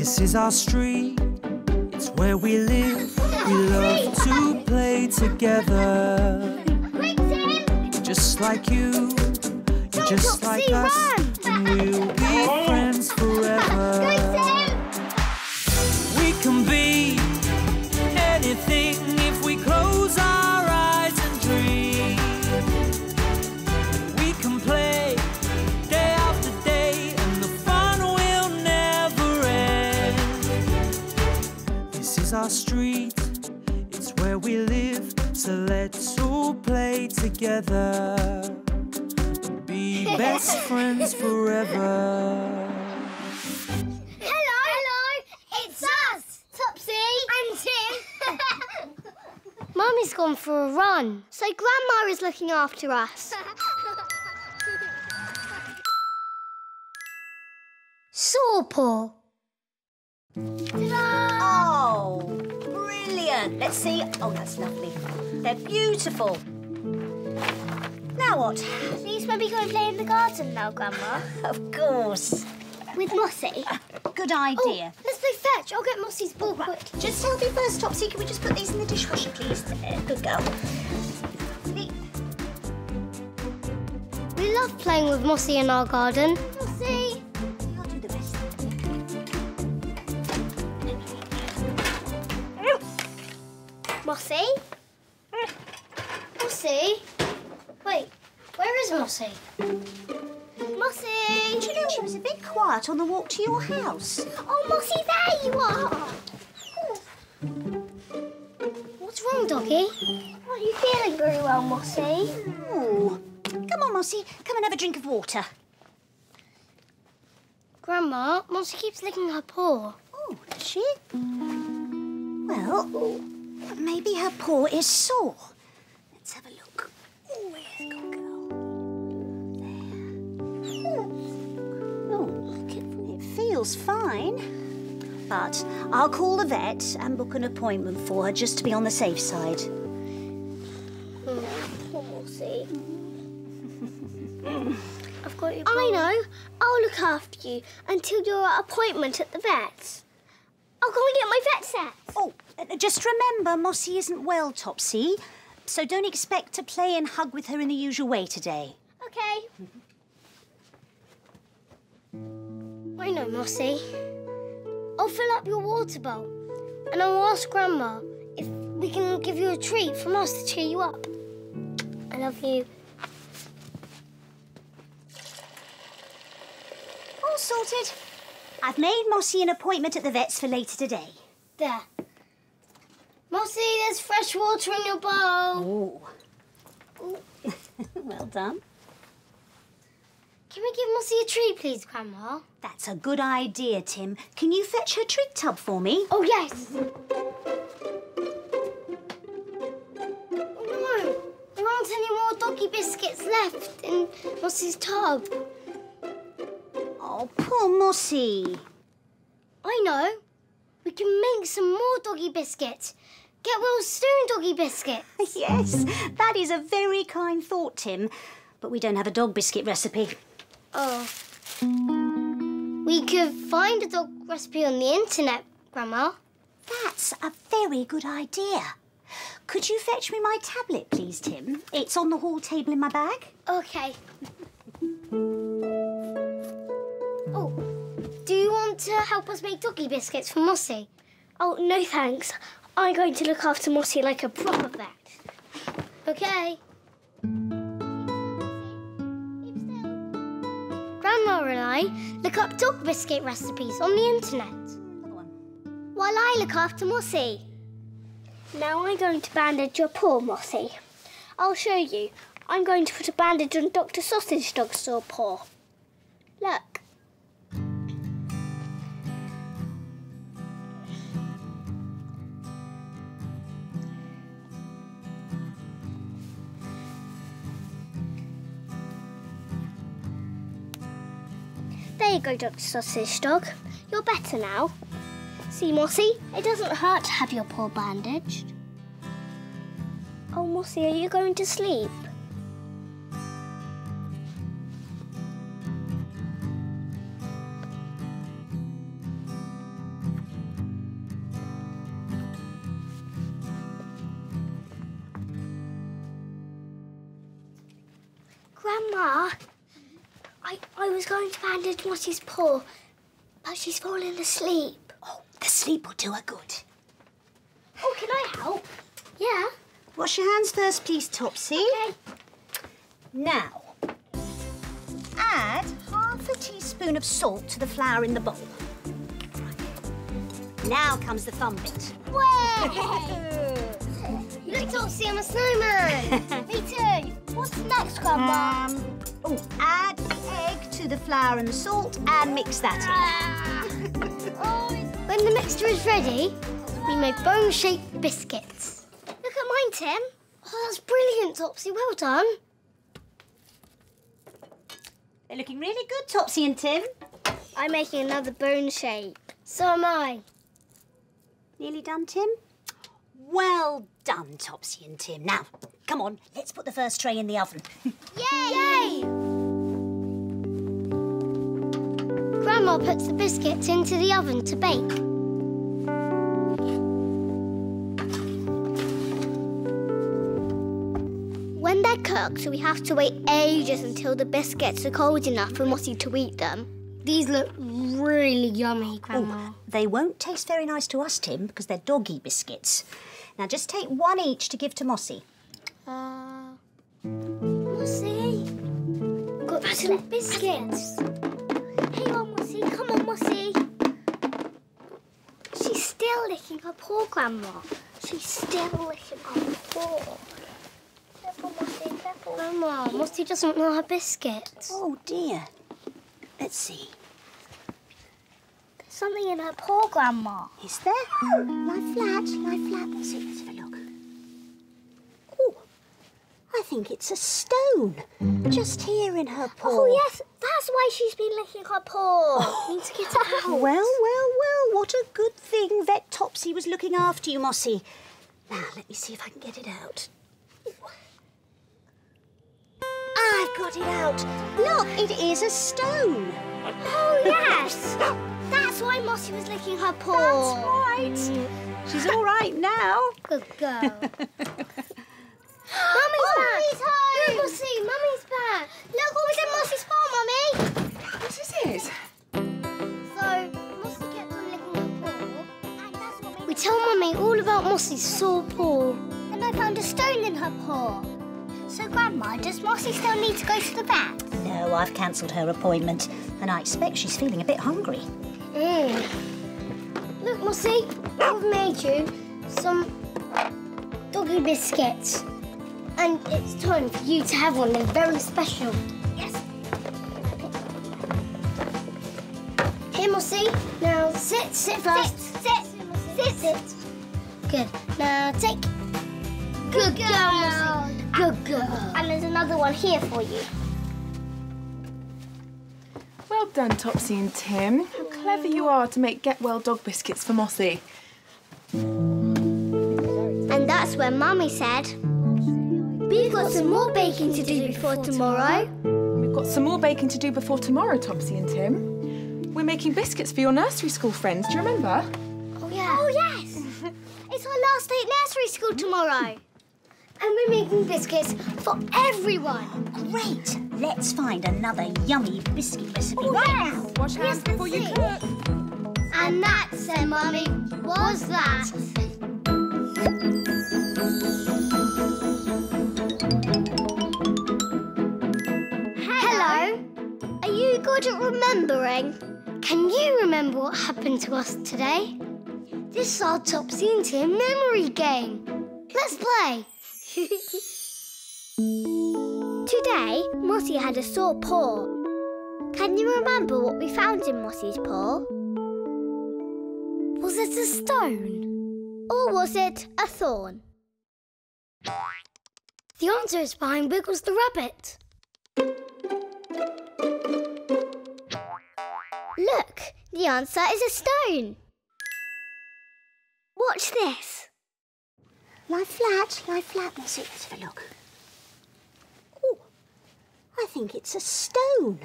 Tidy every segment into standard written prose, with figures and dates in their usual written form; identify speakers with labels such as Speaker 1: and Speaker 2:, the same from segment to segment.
Speaker 1: This is our street, it's where we live. We love to play together. Just like you, you're just like us, and we'll be friends forever. We can be anything if we close our eyes and dream. We can play day after day, and the fun will never end. This is our street, it's where we live, so let's all play together. Be best friends forever.
Speaker 2: Mummy's gone for a run, so Grandma is looking after us. Sawpaw.
Speaker 3: Oh, brilliant. Let's see. Oh, that's lovely. They're beautiful. Now what?
Speaker 2: Please maybe go and play in the garden now, Grandma.
Speaker 3: Of course.
Speaker 2: With Mossy.
Speaker 3: Good idea.
Speaker 2: Oh, let's play fetch. I'll get Mossy's ball quick.
Speaker 3: Just tell me first, Topsy, can we just put these in the dishwasher, please? Good girl.
Speaker 2: We love playing with Mossy in our garden. Mossy!
Speaker 3: I'll do the rest.
Speaker 2: Mossy? Mossy? Wait, where is Mossy? Mossy!
Speaker 3: Do you know, she was a bit quiet on the walk to your house.
Speaker 2: Oh, Mossy, there you are! What's wrong, Doggy? Are you feeling very well, Mossy?
Speaker 3: Oh, come on, Mossy. Come and have a drink of water.
Speaker 2: Grandma, Mossy keeps licking her paw.
Speaker 3: Oh, does she? Well, maybe her paw is sore. Let's have a look. Oh, where's good girl? There. Oh, it feels fine. But I'll call the vet and book an appointment for her just to be on the safe side.
Speaker 2: Poor Mossy. I've got your ball. I know. I'll look after you until your appointment at the vet's. I'll go and get my vet set.
Speaker 3: Oh, just remember, Mossy isn't well, Topsy, so don't expect to play and hug with her in the usual way today.
Speaker 2: OK. I know, Mossy. I'll fill up your water bowl and I'll ask Grandma if we can give you a treat from us to cheer you up. I love you.
Speaker 3: All sorted. I've made Mossy an appointment at the vet's for later today.
Speaker 2: There. Mossy, there's fresh water in your bowl.
Speaker 3: Oh. Well done.
Speaker 2: Can we give Mossy a treat, please, Grandma?
Speaker 3: That's a good idea, Tim. Can you fetch her treat tub for me?
Speaker 2: Oh, yes. Oh, no. There aren't any more doggy biscuits left in Mossy's tub.
Speaker 3: Oh, poor Mossy.
Speaker 2: I know. We can make some more doggy biscuits. Get Will's spoon doggy biscuit.
Speaker 3: Yes, that is a very kind thought, Tim. But we don't have a dog biscuit recipe.
Speaker 2: Oh. We could find a dog recipe on the internet, Grandma.
Speaker 3: That's a very good idea. Could you fetch me my tablet, please, Tim? It's on the hall table in my bag.
Speaker 2: OK. Oh, do you want to help us make doggy biscuits for Mossy? Oh, no thanks. I'm going to look after Mossy like a proper vet. OK. Grandma and I look up dog biscuit recipes on the internet. While I look after Mossy. Now I'm going to bandage your paw, Mossy. I'll show you. I'm going to put a bandage on Dr. Sausage Dog's sore paw. Look. There you go, Dr. Sausage Dog. You're better now. See, Mossy, it doesn't hurt to have your paw bandaged. Oh, Mossy, are you going to sleep? Grandma, I was going to bandage Mossie's paw, but she's fallen asleep.
Speaker 3: Oh, the sleep will do her good.
Speaker 2: Oh, can I help? Yeah.
Speaker 3: Wash your hands first, please, Topsy.
Speaker 2: Okay.
Speaker 3: Now, add half a teaspoon of salt to the flour in the bowl. Now comes the fun bit.
Speaker 2: Way! Look, Topsy, I'm a snowman. Me too. What's next, Grandma?
Speaker 3: Add the egg to the flour and the salt and mix that in.
Speaker 2: When the mixture is ready, we make bone-shaped biscuits. Look at mine, Tim. Oh, that's brilliant, Topsy. Well done.
Speaker 3: They're looking really good, Topsy and Tim.
Speaker 2: I'm making another bone shape. So am I.
Speaker 3: Nearly done, Tim? Well done, Topsy and Tim. Now, come on, let's put the first tray in the oven.
Speaker 2: Yay! Grandma puts the biscuits into the oven to bake. When they're cooked, we have to wait ages until the biscuits are cold enough for Mossie to eat them. These look really yummy, Grandma.
Speaker 3: They won't taste very nice to us, Tim, because they're doggy biscuits. Now, just take one each to give to Mossie.
Speaker 2: Mossie, got some biscuits. Hang on, Mossie. Come on, Mossie. She's still licking her paw, Grandma. She's still licking her paw. Careful, Mossie, careful. Grandma, Mossie doesn't know her biscuits.
Speaker 3: Oh, dear. Let's see.
Speaker 2: There's something in her paw, Grandma.
Speaker 3: Is there? Lie flat, Mossie. Let's have a look. Oh, I think it's a stone. Just here in her paw.
Speaker 2: Oh, yes, that's why she's been licking her paw. Need to get it out.
Speaker 3: Well, what a good thing Vet Topsy was looking after you, Mossie. Now, let me see if I can get it out. I've got it out. Look, it is a stone.
Speaker 2: Oh, yes. That's why Mossie was licking her paw.
Speaker 3: That's right. She's all right now.
Speaker 2: Good girl. Mummy's back. He's home. Look, Mossie, Mummy's back. Look what was in Mossie's paw, Mummy.
Speaker 4: What is it?
Speaker 2: So, Mossie kept on licking her paw, and that's what we tell Mummy all about Mossie's sore paw. Then I found a stone in her paw. So, Grandma, does Mossie still need to go to the vet?
Speaker 3: No, I've cancelled her appointment, and I expect she's feeling a bit hungry.
Speaker 2: Look, Mossie, I've made you some doggy biscuits. And it's time for you to have one. They're very special. Yes. Here, Mossie. Now sit fast. Sit. Good. Now take. Good girl, Mossie. Good girl. And there's another one here for you.
Speaker 4: Well done, Topsy and Tim. How clever you are to make get-well dog biscuits for Mossie.
Speaker 2: And that's when Mummy said, we've got some more baking to do before tomorrow.
Speaker 4: We've got some more baking to do before tomorrow, Topsy and Tim. We're making biscuits for your nursery school friends, do you remember?
Speaker 2: Oh, yeah. Oh, yes. It's our last day at nursery school tomorrow. And we're making biscuits for everyone.
Speaker 3: Great. Let's find another yummy biscuit recipe right now.
Speaker 4: Wash hands before you cook.
Speaker 2: And that, said Mummy, was that. Hello. Are you good at remembering? Can you remember what happened to us today? This is our Topsy and Tim memory game. Let's play. Today, Mossie had a sore paw. Can you remember what we found in Mossie's paw? Was it a stone? Or was it a thorn? The answer is behind Wiggles the rabbit. Look, the answer is a stone. Watch this.
Speaker 3: Lie flat, Mossie. Let's have a look. Oh, I think it's a stone.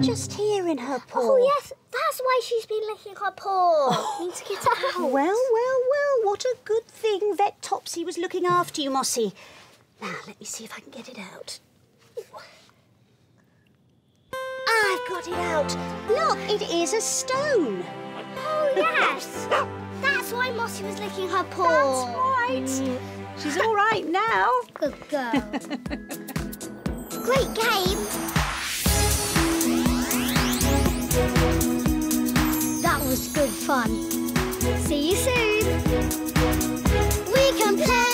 Speaker 3: Just here in her paw.
Speaker 2: Oh, yes, that's why she's been licking her paw. Need to get it out.
Speaker 3: Well, what a good thing Vet Topsy was looking after you, Mossie. Now, let me see if I can get it out. got it out. Look, it is a stone.
Speaker 2: Oh, yes. That's why Mossy was licking her paw.
Speaker 3: That's right. She's all right now.
Speaker 2: Good girl. Great game. That was good fun. See you soon. We can play.